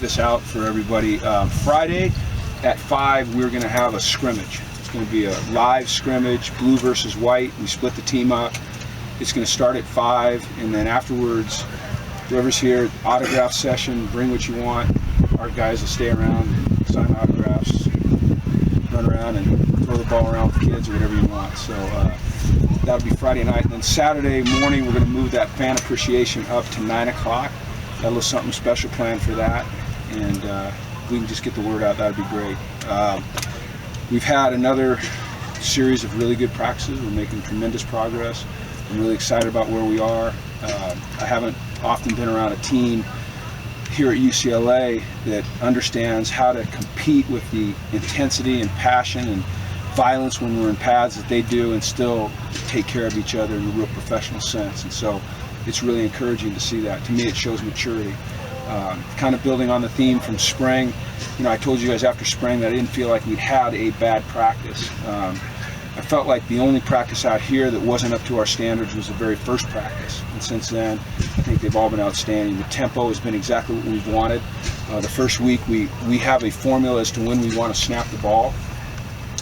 This out for everybody. Friday at 5 we're going to have a scrimmage. It's going to be a live scrimmage, blue versus white. We split the team up. It's going to start at 5, and then afterwards, whoever's here, autograph session, bring what you want. Our guys will stay around, sign autographs, run around and throw the ball around with the kids or whatever you want. So that'll be Friday night. And then Saturday morning we're going to move that fan appreciation up to 9 o'clock. Got a little something special planned for that, and if we can just get the word out, that'd be great. We've had another series of really good practices. We're making tremendous progress. I'm really excited about where we are. I haven't often been around a team here at UCLA that understands how to compete with the intensity and passion and violence when we're in pads that they do, and still take care of each other in a real professional sense. And so it's really encouraging to see that. To me, it shows maturity. Kind of building on the theme from spring. You know, I told you guys after spring that I didn't feel like we'd had a bad practice. I felt like the only practice out here that wasn't up to our standards was the very first practice. And since then, I think they've all been outstanding. The tempo has been exactly what we've wanted. The first week, we have a formula as to when we want to snap the ball.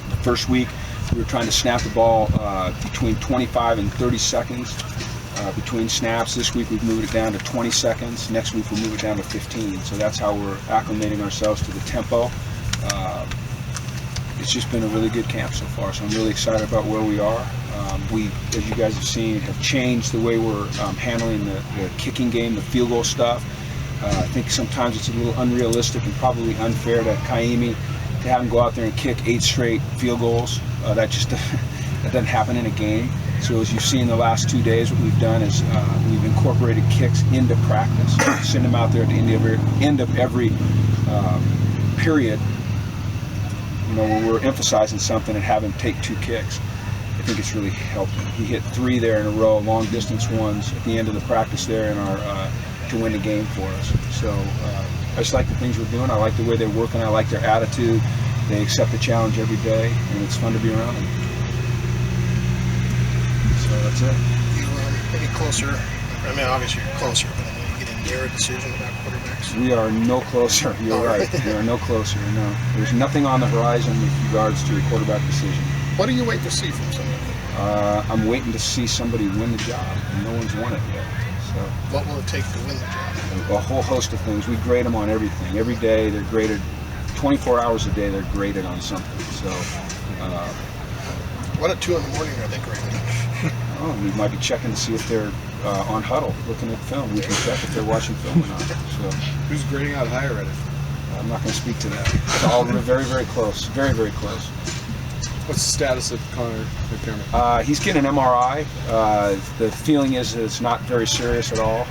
The first week, we were trying to snap the ball between 25 and 30 seconds between snaps. This week, we've moved it down to 20 seconds. Next week, we'll move it down to 15. So that's how we're acclimating ourselves to the tempo. It's just been a really good camp so far, so I'm really excited about where we are. We, as you guys have seen, have changed the way we're handling the kicking game, the field goal stuff. I think sometimes it's a little unrealistic and probably unfair to Kaimi to have him go out there and kick 8 straight field goals. That doesn't happen in a game. So as you've seen the last 2 days, what we've done is we've incorporated kicks into practice. Send them out there at the end of every period. You know, when we're emphasizing something and have him take 2 kicks, I think it's really helped him. He hit 3 there in a row, long distance ones at the end of the practice there in our to win the game for us. So I just like the things we're doing. I like the way they're working. I like their attitude. They accept the challenge every day, and it's fun to be around them. So that's it. You any closer? I mean, obviously you're closer, but I mean, you get near a decision about quarterbacks. We are no closer. You're right. We are no closer. No, there's nothing on the horizon with regards to a quarterback decision. What do you wait to see from somebody? I'm waiting to see somebody win the job, and no one's won it yet. So, what will it take to win the job? A whole host of things. We grade them on everything. Every day they're graded. 24 hours a day they're graded on something. So. What at 2 in the morning are they graded? Oh, we might be checking to see if they're on huddle, looking at film. We can check if they're watching film or not. So, who's grading out higher at it? I'm not going to speak to that. It's all very, very close. Very, very close. What's the status of Connor McDermott? He's getting an MRI. The feeling is that it's not very serious at all.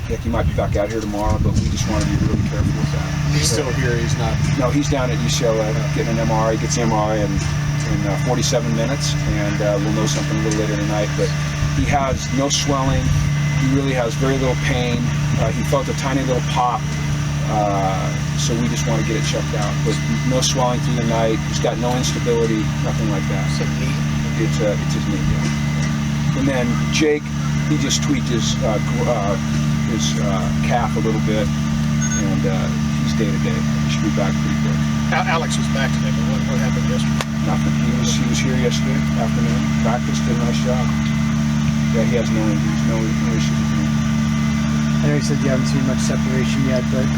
He might be back out here tomorrow, but we just want to be really careful with that. He's still here. He's not. No, he's down at UCLA getting an MRI. He gets the MRI in 47 minutes, and we'll know something a little later tonight. But he has no swelling. He really has very little pain. He felt a tiny little pop, so we just want to get it checked out. But no swelling through the night. He's got no instability, nothing like that. It's a knee? It's his knee, yeah. And then Jake, he just tweaked his calf a little bit, and he's day-to-day. He should be back pretty quick. Alex was back today, but what happened yesterday? Nothing. He was here yesterday afternoon. Practiced, did a nice job. Yeah, he has no injuries, no issues with him. I know you said you haven't seen much separation yet, but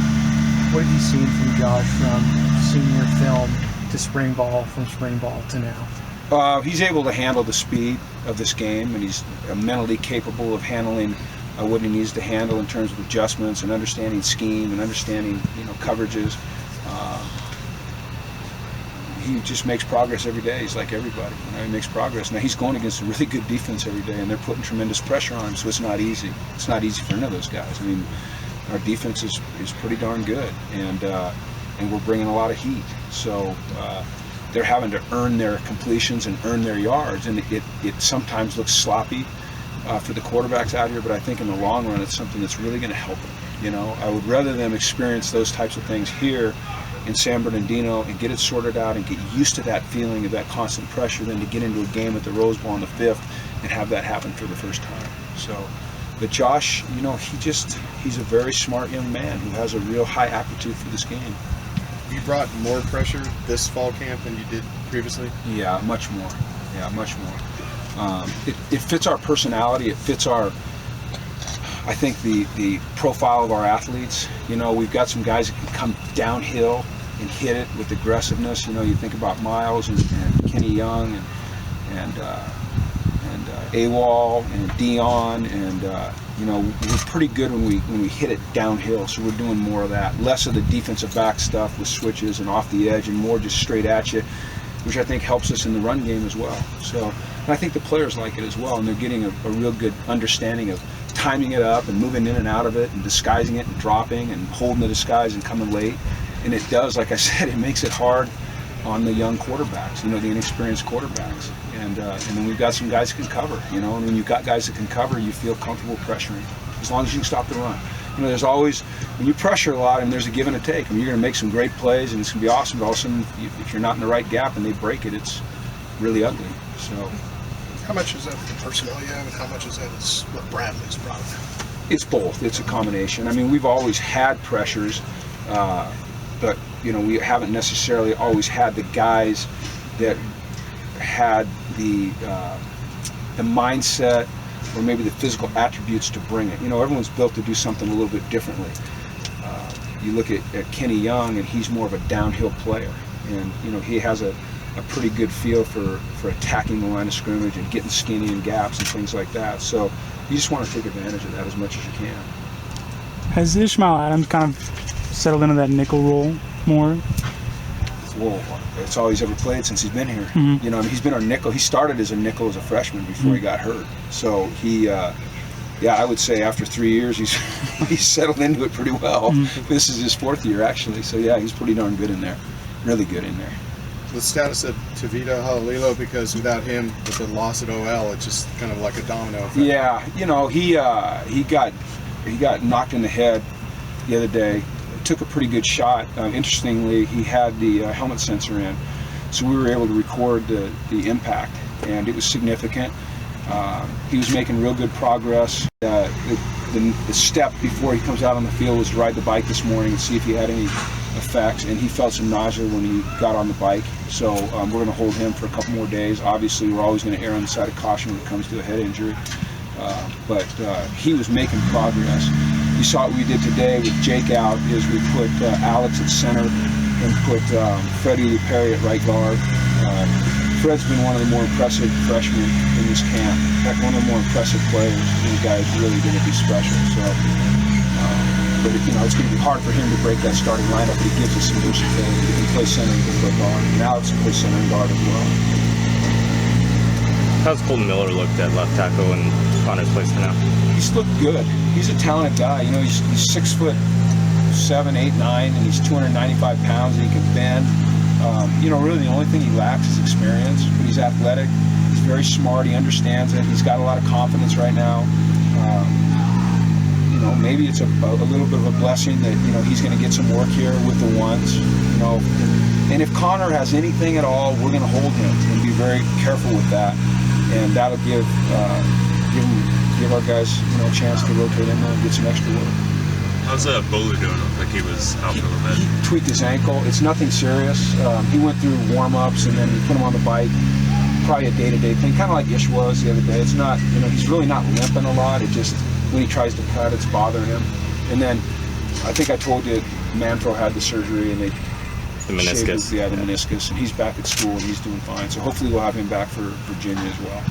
what have you seen from Josh from senior film to spring ball, from spring ball to now? He's able to handle the speed of this game, and he's mentally capable of handling what he needs to handle in terms of adjustments and understanding scheme and understanding, coverages. He just makes progress every day. He's like everybody. He makes progress. Now he's going against a really good defense every day, and they're putting tremendous pressure on him, so it's not easy. It's not easy for any of those guys. I mean, our defense is pretty darn good, and we're bringing a lot of heat. So they're having to earn their completions and earn their yards, and it sometimes looks sloppy for the quarterbacks out here, but I think in the long run it's something that's really going to help them. I would rather them experience those types of things here in San Bernardino and get it sorted out and get used to that feeling of that constant pressure than to get into a game at the Rose Bowl on the 5th and have that happen for the first time. So But Josh, you know, he's a very smart young man who has a real high aptitude for this game. You brought more pressure this fall camp than you did previously? Yeah, much more. Yeah, much more. It fits our personality. It fits our, I think, the profile of our athletes. You know, we've got some guys that can come downhill and hit it with aggressiveness. You know, you think about Miles and Kenny Young and AWOL and Dion, and you know, we're pretty good when we hit it downhill. So we're doing more of that, less of the defensive back stuff with switches and off the edge, and more just straight at you, which I think helps us in the run game as well. So, and I think the players like it as well, and they're getting a real good understanding of timing it up and moving in and out of it and disguising it and dropping and holding the disguise and coming late. And it does, like I said, it makes it hard on the young quarterbacks, you know, the inexperienced quarterbacks. And then we've got some guys that can cover, you know, and when you've got guys that can cover, you feel comfortable pressuring, as long as you can stop the run. You know, there's always, when you pressure a lot, and there's a give and a take. I mean, you're going to make some great plays, and it's going to be awesome, but all of a sudden, if you're not in the right gap and they break it, it's really ugly. So, How much is that the personnel you have, and how much is that is what Bradley's brought? it's both. It's a combination. I mean, we've always had pressures, but, you know, we haven't necessarily always had the guys that had the mindset or maybe the physical attributes to bring it. You know, everyone's built to do something a little bit differently. You look at Kenny Young, and he's more of a downhill player, and you know, he has a pretty good feel for attacking the line of scrimmage and getting skinny in gaps and things like that. So you just want to take advantage of that as much as you can. Has Ishmael Adams kind of settled into that nickel role more? Well, it's all he's ever played since he's been here. Mm-hmm. You know, I mean, he's been our nickel. He started as a nickel as a freshman before he got hurt. So he, yeah, I would say after 3 years, he's settled into it pretty well. Mm-hmm. This is his 4th year, actually. So yeah, he's pretty darn good in there. Really good in there. The status of Tavita Halalilo, because without him, with the loss at OL, it's just kind of like a domino effect. Yeah, you know, he got knocked in the head the other day. Took a pretty good shot. Interestingly, he had the helmet sensor in, so we were able to record the impact, and it was significant. He was making real good progress. The step before he comes out on the field was to ride the bike this morning and see if he had any effects, and he felt some nausea when he got on the bike. So we're going to hold him for a couple more days. Obviously, we're always going to err on the side of caution when it comes to a head injury, but he was making progress. You saw what we did today with Jake out, is we put Alex at center and put Freddie Perry at right guard. Fred's been one of the more impressive freshmen in this camp. In fact, one of the more impressive players. The guy's really going to be special. So, but you know, it's going to be hard for him to break that starting lineup, but he gives us some versatility. He can play center, he can play guard, and Alex can play center and guard as well. How's Colton Miller looked at left tackle in Connor's place for now? He's looked good. He's a talented guy. You know, he's 6'7", 8'9", and he's 295 pounds, and he can bend. You know, really the only thing he lacks is experience, but he's athletic. He's very smart. He understands it. He's got a lot of confidence right now. You know, maybe it's a little bit of a blessing that, you know, he's going to get some work here with the ones. You know, and if Connor has anything at all, we're going to hold him and be very careful with that, and that'll give our guys, you know, a chance to rotate in there and get some extra work. How's Bolu doing? Looked like he was out for a little bit. He tweaked his ankle. It's nothing serious. He went through warm-ups, and then we put him on the bike. Probably a day-to-day thing, kind of like Ish was the other day. It's not, you know, he's really not limping a lot. It just, when he tries to cut, it's bothering him. And then, I think I told you, Manfro had the surgery, and they The meniscus. the meniscus, and he's back at school, and he's doing fine. So hopefully we'll have him back for Virginia as well.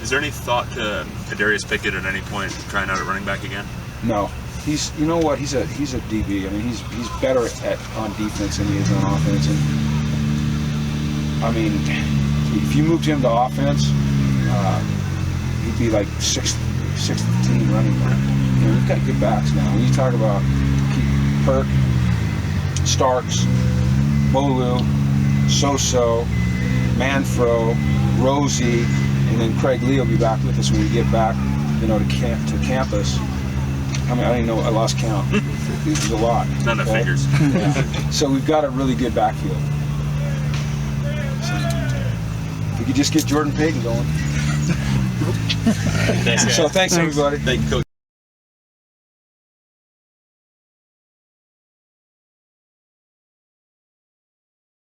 Is there any thought to Darius Pickett at any point trying out at running back again? No. He's, you know what, he's a DB. I mean, he's better on defense than he is on offense. And I mean, if you moved him to offense, he'd be like 6'15" running back. You know, we've got good backs now. When you talk about Perk, Starks, Bolu, Soso, Manfro, Rosie, and then Craig Lee will be back with us when we get back, you know, to campus. I mean, I don't even know, I lost count. It was a lot. None of figures. Yeah. So we've got a really good backfield. So, if we could just get Jordan Payton going. Thanks, guys. So thanks everybody. Thank you, Coach.